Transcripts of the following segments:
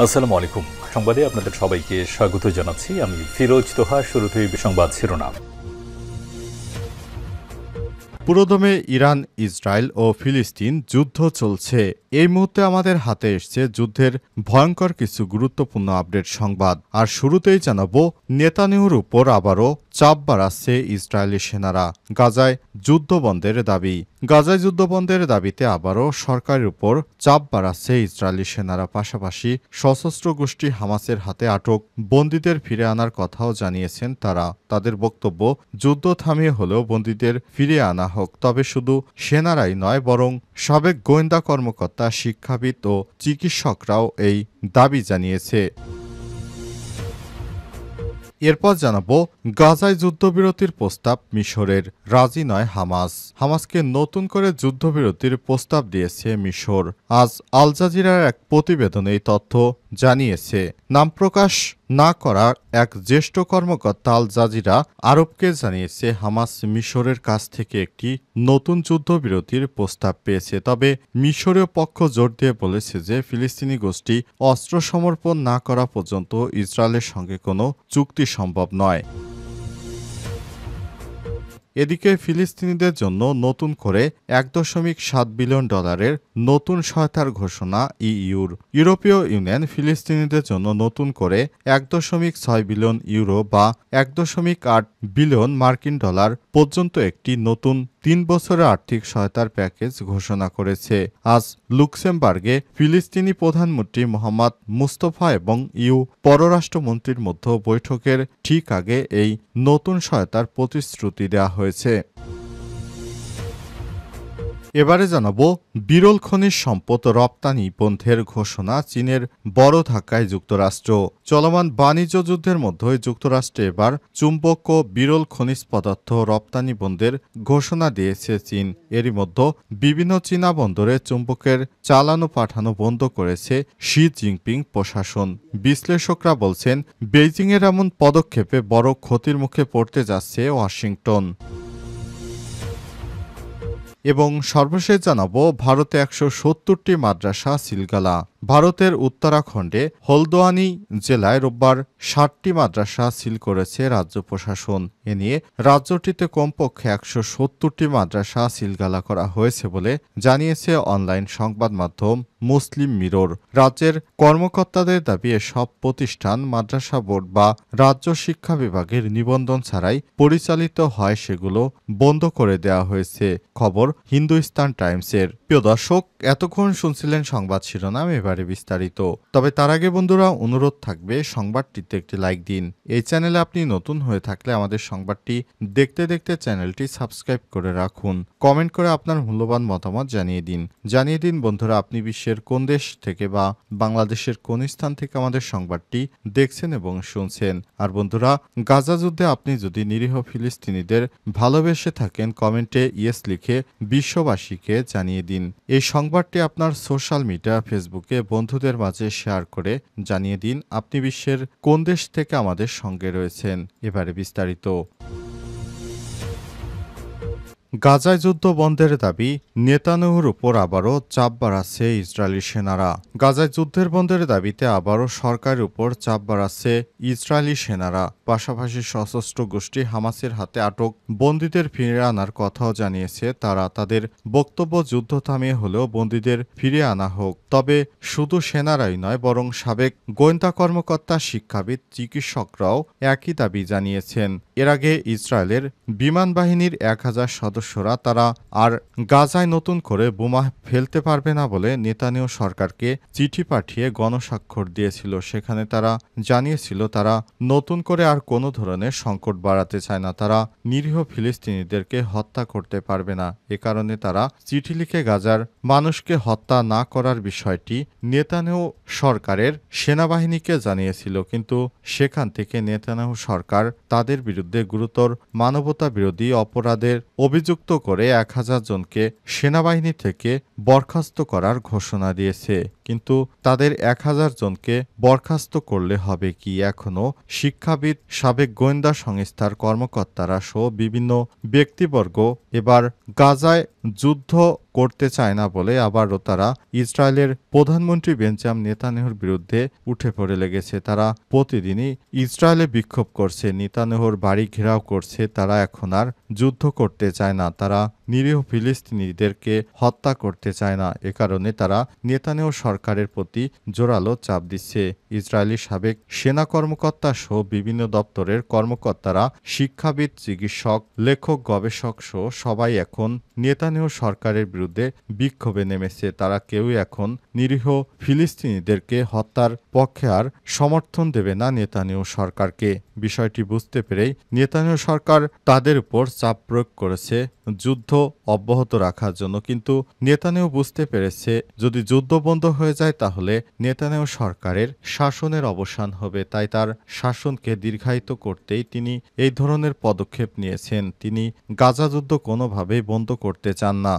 আসসালামু আলাইকুম। সংবাদে আপনাদের সবাইকে স্বাগত জানাচ্ছি। আমি ফিরোজ তোহা। শুরুতেই সংবাদ শিরোনাম। পুরোদমে ইরান, ইসরায়েল ও ফিলিস্তিন যুদ্ধ চলছে। এই মুহূর্তে আমাদের হাতে এসছে যুদ্ধের ভয়ঙ্কর কিছু গুরুত্বপূর্ণ আপডেট সংবাদ। আর শুরুতেই জানাবো, নেতানিয়াহুর উপর আবারও চাপ বাড়াচ্ছে ইসরায়েলি সেনারা। গাজায় যুদ্ধবন্ধের দাবি। গাজায় যুদ্ধবন্ধের দাবিতে আবারও সরকারের উপর চাপ বাড়াচ্ছে ইসরায়েলি সেনারা। পাশাপাশি সশস্ত্র গোষ্ঠী হামাসের হাতে আটক বন্দীদের ফিরে আনার কথাও জানিয়েছেন তারা। তাদের বক্তব্য, যুদ্ধ থামিয়ে হলেও বন্দীদের ফিরিয়ে আনা হোক। তবে শুধু সেনারাই নয়, বরং সাবেক গোয়েন্দা কর্মকর্তা, শিক্ষাবিদ ও চিকিৎসকরাও এই দাবি জানিয়েছে। এরপর জানাবো, গাজায় যুদ্ধবিরতির প্রস্তাব মিশরের, রাজি নয় হামাস। হামাসকে নতুন করে যুদ্ধবিরতির প্রস্তাব দিয়েছে মিশর। আজ আল জাজিরার এক প্রতিবেদনে এই তথ্য জানিয়েছে। নাম প্রকাশ না করা এক জ্যেষ্ঠ কর্মকর্তা আল জাজিরা আরবকে জানিয়েছে, হামাস মিশরের কাছ থেকে একটি নতুন যুদ্ধবিরতির প্রস্তাব পেয়েছে। তবে মিশরীয় পক্ষ জোর দিয়ে বলেছে যে ফিলিস্তিনি গোষ্ঠী অস্ত্র সমর্পণ না করা পর্যন্ত ইসরায়েলের সঙ্গে কোনো চুক্তি সম্ভব নয়। এদিকে ফিলিস্তিনিদের জন্য নতুন করে $1.7 বিলিয়ন নতুন সহায়তার ঘোষণা ইইউর। ইউরোপীয় ইউনিয়ন ফিলিস্তিনিদের জন্য নতুন করে $1.6 বিলিয়ন বা $1.8 বিলিয়ন পর্যন্ত একটি নতুন 3 বছরের আর্থিক সহায়তার প্যাকেজ ঘোষণা করেছে। আজ লুক্সেমবার্গে ফিলিস্তিনি প্রধানমন্ত্রী মোহাম্মদ মুস্তফা এবং ইউ পররাষ্ট্রমন্ত্রীর মধ্যে বৈঠকের ঠিক আগে এই নতুন সহায়তার প্রতিশ্রুতি দেওয়া হয়েছে। এবারে জানাবো, বিরল খনিজ সম্পদ রপ্তানি বন্ধের ঘোষণা চীনের বড় ধাক্কায় যুক্তরাষ্ট্র। চলমান বাণিজ্য যুদ্ধের মধ্যে যুক্তরাষ্ট্রে এবার চুম্বক ও বিরল খনিজ পদার্থ রপ্তানি বন্ধের ঘোষণা দিয়েছে চীন। এরই মধ্যে বিভিন্ন চীনা বন্দরে চুম্বকের চালানো পাঠানো বন্ধ করেছে শি জিনপিং প্রশাসন। বিশ্লেষকরা বলছেন, বেইজিংয়ের এমন পদক্ষেপে বড় ক্ষতির মুখে পড়তে যাচ্ছে ওয়াশিংটন। এবং সর্বশেষ জানাবো, ভারতে 170টি মাদ্রাসা সিলগালা। ভারতের উত্তরাখণ্ডে হলদোয়ানি জেলায় রোববার 60টি মাদ্রাসা সিল করেছে রাজ্য প্রশাসন। এ নিয়ে রাজ্যটিতে কমপক্ষে 170টি মাদ্রাসা সিলগালা করা হয়েছে বলে জানিয়েছে অনলাইন সংবাদ মাধ্যম মুসলিম মিরর। রাজ্যের কর্মকর্তাদের দাবি, এসব প্রতিষ্ঠান মাদ্রাসা বোর্ড বা রাজ্য শিক্ষা বিভাগের নিবন্ধন ছাড়াই পরিচালিত হয়, সেগুলো বন্ধ করে দেওয়া হয়েছে। খবর হিন্দুস্তান টাইমসের। প্রিয় দর্শক, এতক্ষণ শুনছিলেন সংবাদ শিরোনাম, এবারে বিস্তারিত। তবে তার আগে বন্ধুরা, অনুরোধ থাকবে সংবাদটিতে একটি লাইক দিন। এই চ্যানেলে আপনি নতুন হয়ে থাকলে আমাদের সংবাদটি দেখতে দেখতে চ্যানেলটি সাবস্ক্রাইব করে রাখুন। কমেন্ট করে আপনার মূল্যবান মতামত জানিয়ে দিন বন্ধুরা, আপনি বিশ্বের কোন দেশ থেকে বা বাংলাদেশের কোন স্থান থেকে আমাদের সংবাদটি দেখছেন এবং শুনছেন। আর বন্ধুরা, গাজা যুদ্ধে আপনি যদি নিরীহ ফিলিস্তিনিদের ভালোবেসে থাকেন, কমেন্টে ইয়েস লিখে বিশ্ববাসীকে জানিয়ে দিন। এই সংবাদটি আপনার সোশ্যাল মিডিয়া ফেসবুকে বন্ধুদের মাঝে শেয়ার করে জানিয়ে দিন আপনি বিশ্বের কোন দেশ থেকে আমাদের সঙ্গে রয়েছেন। এবারে বিস্তারিত। গাজায় যুদ্ধ বন্ধের দাবি, নেতানিয়াহুর উপর আবারও চাপ বাড়াচ্ছে ইসরায়েলি সেনারা। গাজায় যুদ্ধের বন্ধের দাবিতে আবারও সরকারের উপর চাপ বাড়াচ্ছে ইসরায়েলি সেনারা। পাশাপাশি সশস্ত্র গোষ্ঠী হামাসের হাতে আটক বন্দীদের ফিরে আনার কথাও জানিয়েছে তারা। তাদের বক্তব্য, যুদ্ধ থামিয়ে হলেও বন্দীদের ফিরিয়ে আনা হোক। তবে শুধু সেনারাই নয়, বরং সাবেক গোয়েন্দা কর্মকর্তা, শিক্ষাবিদ, চিকিৎসকরাও একই দাবি জানিয়েছেন। এর আগে ইসরায়েলের বিমান বাহিনীর 1000 সদস্যরা তারা আর গাজায় নতুন করে বোমা ফেলতে পারবে না বলে নেতানিয়াহু সরকারকে চিঠি পাঠিয়ে গণস্বাক্ষর দিয়েছিল। সেখানে তারা জানিয়েছিল তারা নতুন করে আর কোনো ধরনের সংকট বাড়াতে চায় না। তারা নিরীহ ফিলিস্তিনিদেরকে হত্যা করতে পারবে না। এ কারণে তারা চিঠি লিখে গাজার মানুষকে হত্যা না করার বিষয়টি নেতানিয়াহু সরকারের সেনাবাহিনীকে জানিয়েছিল। কিন্তু সেখান থেকে নেতানিয়াহু সরকার তাদের বিরুদ্ধে গুরুতর মানবতা বিরোধী অপরাধের অভিযুক্ত করে 1000 জনকে সেনাবাহিনী থেকে বরখাস্ত করার ঘোষণা দিয়েছে। কিন্তু তাদের 1000 জনকে বরখাস্ত করলে হবে কি? এখনও শিক্ষাবিদ, সাবেক গোয়েন্দা সংস্থার কর্মকর্তারা সহ বিভিন্ন ব্যক্তিবর্গ এবার গাজায় যুদ্ধ করতে চায় না বলে আবারও তারা ইসরায়েলের প্রধানমন্ত্রী বেঞ্জামিন নেতানিয়াহুর বিরুদ্ধে উঠে পড়ে লেগেছে। তারা প্রতিদিনই ইসরায়েলে বিক্ষোভ করছে, নেতানিয়াহুর বাড়ি ঘেরাও করছে। তারা এখন আর যুদ্ধ করতে চায় না, তারা নিরীহ ফিলিস্তিনিদেরকে হত্যা করতে চায় না। এ কারণে তারা নেতানিয়াহু সরকারের প্রতি জোরালো চাপ দিচ্ছে। ইসরায়েলি সাবেক সেনা কর্মকর্তা সহ বিভিন্ন দপ্তরের কর্মকর্তারা, শিক্ষাবিদ, চিকিৎসক, লেখক, গবেষক সহ সবাই এখন নেতানিয়াহু সরকারের বিরুদ্ধে বিক্ষোভে নেমেছে। তারা কেউই এখন নিরীহ ফিলিস্তিনিদেরকে হত্যার পক্ষে আর সমর্থন দেবে না নেতানিয়াহু সরকারকে। বিষয়টি বুঝতে পেরেই নেতানিয়াহু সরকার তাদের উপর চাপ প্রয়োগ করেছে যুদ্ধ অব্যাহত রাখার জন্য। কিন্তু নেতানিয়াহু বুঝতে পেরেছে যদি যুদ্ধ বন্ধ হয়ে যায় তাহলে নেতানিয়াহু সরকারের শাসনের অবসান হবে। তাই তার শাসনকে দীর্ঘায়িত করতেই তিনি এই ধরনের পদক্ষেপ নিয়েছেন। তিনি গাজা যুদ্ধ কোনোভাবেই বন্ধ করতে চান না।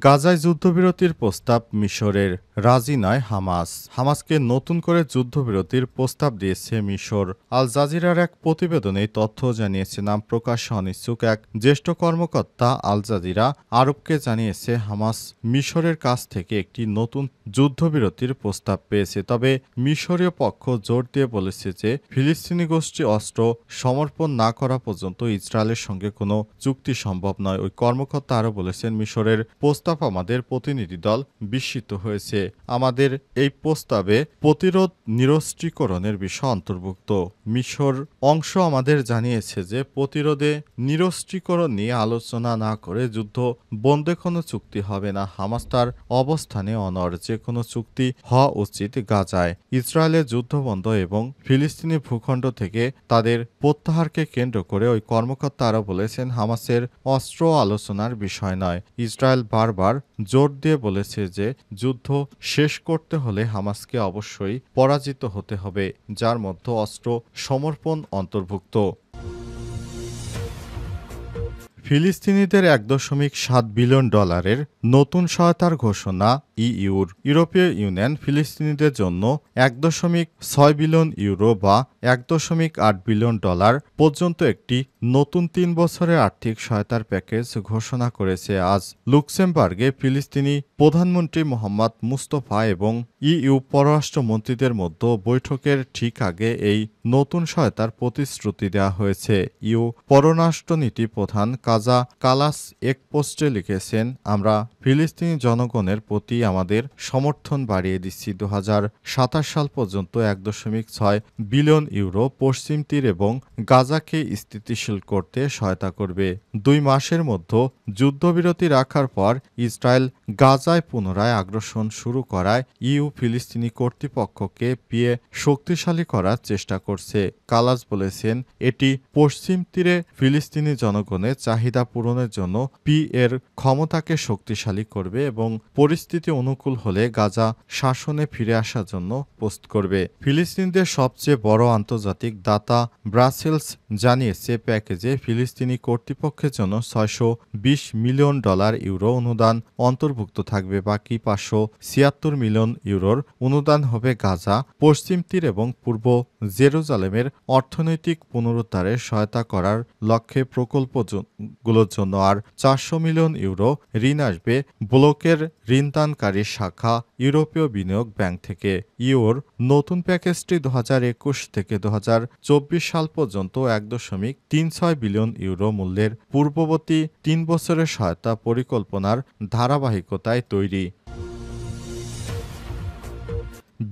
গাজায় যুদ্ধবিরতির প্রস্তাব মিশরের, রাজি নয় হামাস। হামাসকে নতুন করে যুদ্ধবিরতির প্রস্তাব দিয়েছে মিশর। আল জাজিরার এক প্রতিবেদনে তথ্য জানিয়েছে নাম প্রকাশে অনিচ্ছুক এক জ্যেষ্ঠ কর্মকর্তা। আল জাজিরা আরবকে জানিয়েছে হামাস মিশরের কাছ থেকে একটি নতুন যুদ্ধবিরতির প্রস্তাব পেয়েছে। তবে মিশরীয় পক্ষ জোর দিয়ে বলেছে যে ফিলিস্তিনি গোষ্ঠী অস্ত্র সমর্পণ না করা পর্যন্ত ইসরায়েলের সঙ্গে কোনো চুক্তি সম্ভব নয়। ওই কর্মকর্তা আরও বলেছেন, মিশরের প্রস্তাব আমাদের প্রতিনিধি দল বিস্মিত হয়েছে। আমাদের এই প্রস্তাবে প্রতিরোধ নিরস্ত্রীকরণের বিষয় অন্তর্ভুক্ত। মিশর অংশ আমাদের জানিয়েছে যে প্রতিরোধে নিরস্ত্রীকরণ নিয়ে আলোচনা না করে যুদ্ধ বন্ধে কোনো চুক্তি হবে না। হামাস তার অবস্থানে অনড়, যে কোনো চুক্তি হওয়া উচিত গাজায়। ইসরায়েলের যুদ্ধবন্ধ এবং ফিলিস্তিনি ভূখণ্ড থেকে তাদের প্রত্যাহারকে কেন্দ্র করে ওই কর্মকর্তা আরও বলেছেন, হামাসের অস্ত্র আলোচনার বিষয় নয়। ইসরায়েল বারবার জোর দিয়ে বলেছে যে যুদ্ধ শেষ করতে হলে হামাসকে অবশ্যই পরাজিত হতে হবে, যার মধ্যে অস্ত্র সমর্পণ অন্তর্ভুক্ত। ফিলিস্তিনিদের $1.7 বিলিয়ন নতুন সহায়তার ঘোষণা ইইউর। ইউরোপীয় ইউনিয়ন ফিলিস্তিনিদের জন্য €1.6 বিলিয়ন বা $1.8 বিলিয়ন পর্যন্ত একটি নতুন 3 বছরের আর্থিক সহায়তার প্যাকেজ ঘোষণা করেছে। আজ লুক্সেমবার্গে ফিলিস্তিনি প্রধানমন্ত্রী মোহাম্মদ মুস্তফা এবং ইইউ পররাষ্ট্রমন্ত্রীদের মধ্যে বৈঠকের ঠিক আগে এই নতুন সহায়তার প্রতিশ্রুতি দেওয়া হয়েছে। ইইউ পররাষ্ট্রনীতি প্রধান কাজা কালাস এক পোস্টে লিখেছেন, আমরা ফিলিস্তিনি জনগণের প্রতি আমাদের সমর্থন বাড়িয়ে দিচ্ছি। 2027 সাল পর্যন্ত €1.6 বিলিয়ন পশ্চিম তীর এবং গাজাকে স্থিতিশীল করতে সহায়তা করবে। 2 মাসের মধ্যে যুদ্ধবিরতি রাখার পর ইসরায়েল গাজায় পুনরায় আগ্রাসন শুরু করায় ইইউ ফিলিস্তিনি কর্তৃপক্ষকে পিএ শক্তিশালী করার চেষ্টা করছে। কালাস বলেছেন, এটি পশ্চিম তীরে ফিলিস্তিনি জনগণের চাহিদা পূরণের জন্য এর ক্ষমতাকে শক্তিশালী করবে এবং পরিস্থিতি অনুকূল হলে গাজা শাসনে ফিরে আসার জন্য প্রস্তুত করবে। ফিলিস্তিনিদের সবচেয়ে বড় আন্তর্জাতিক দাতা ব্রাসেলস জানিয়েছে, প্যাকেজে ফিলিস্তিনি কর্তৃপক্ষের জন্য $620 মিলিয়ন অনুদান অন্তর্ভুক্ত থাকবে। বাকি €576 মিলিয়ন অনুদান হবে গাজা, পশ্চিম তীর এবং পূর্ব জেরুজালেমের অর্থনৈতিক পুনরুদ্ধারে সহায়তা করার লক্ষ্যে প্রকল্পগুলোর জন্য। আর €400 মিলিয়ন ঋণ আসবে ব্লকের ঋণদানকারী শাখা ইউরোপীয় বিনিয়োগ ব্যাংক থেকে। ইউর নতুন প্যাকেজটি 2021 থেকে 2024 সাল পর্যন্ত €1.36 বিলিয়ন মূল্যের পূর্ববর্তী 3 বছরের সহায়তা পরিকল্পনার ধারাবাহিকতায় তৈরি।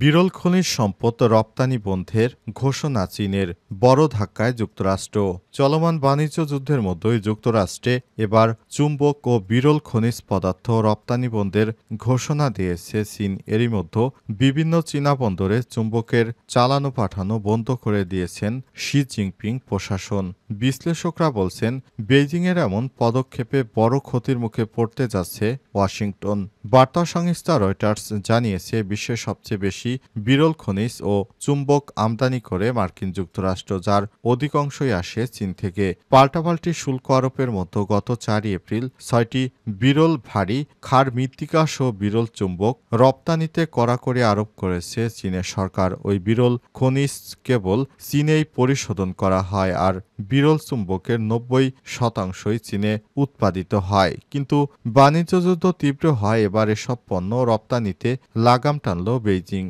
বিরল খনিজ সম্পদ রপ্তানি বন্ধের ঘোষণা চীনের, বড় ধাক্কায় যুক্তরাষ্ট্র। চলমান বাণিজ্য যুদ্ধের মধ্যেই যুক্তরাষ্ট্রে এবার চুম্বক ও বিরল খনিজ পদার্থ রপ্তানি বন্ধের ঘোষণা দিয়েছে চীন। এরই মধ্যে বিভিন্ন চীনা বন্দরে চুম্বকের চালানো পাঠানো বন্ধ করে দিয়েছেন শি জিনপিং প্রশাসন। বিশ্লেষকরা বলছেন, বেইজিংয়ের এমন পদক্ষেপে বড় ক্ষতির মুখে পড়তে যাচ্ছে ওয়াশিংটন। বার্তা সংস্থা রয়টার্স জানিয়েছে, বিশ্বের সবচেয়ে বেশি বিরল খনিজ ও চুম্বক আমদানি করে মার্কিন যুক্তরাষ্ট্র, যার অধিকাংশই আসে চীন চীন থেকে। পাল্টাপাল্টি শুল্ক আরোপের মতো গত 4 এপ্রিল 6টি বিরল ভারী ক্ষার মৃত্তিকা সহ বিরল চুম্বক রপ্তানিতে কড়াকড়ি আরোপ করেছে চীনের সরকার। ওই বিরল খনিজ কেবল চীনেই পরিশোধন করা হয়, আর বিরল চুম্বকের 90%ই চীনে উৎপাদিত হয়। কিন্তু বাণিজ্য যুদ্ধ তীব্র হয় এবার এসব পণ্য রপ্তানিতে লাগাম টানল বেইজিং।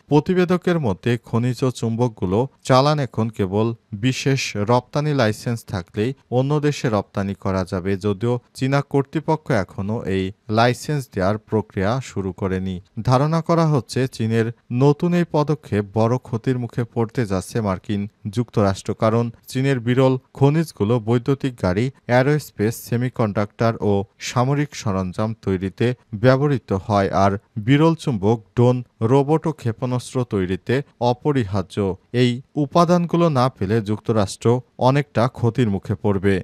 প্রতিবেদকের মধ্যে খনিজ চুম্বকগুলো চালান এখন কেবল বিশেষ রপ্তানি লাইসেন্স থাকলেই অন্য দেশে রপ্তানি করা যাবে, যদিও চীনা কর্তৃপক্ষ এখনও এই লাইসেন্স দেওয়ার প্রক্রিয়া শুরু করেনি। ধারণা করা হচ্ছে চীনের নতুন এই পদক্ষেপ বড় ক্ষতির মুখে পড়তে যাচ্ছে মার্কিন যুক্তরাষ্ট্র, কারণ চীনের বিরল খনিজগুলো বৈদ্যুতিক গাড়ি, অ্যারোস্পেস, সেমিকন্ডাক্টর ও সামরিক সরঞ্জাম তৈরিতে ব্যবহৃত হয়, আর বিরল চুম্বক, ড্রোন, রোবট ও ক্ষেপণাস্ত্র তৈরিতে অপরিহার্য। এই উপাদানগুলো না পেলে যুক্তরাষ্ট্র অনেকটা ক্ষতির মুখে পড়বে।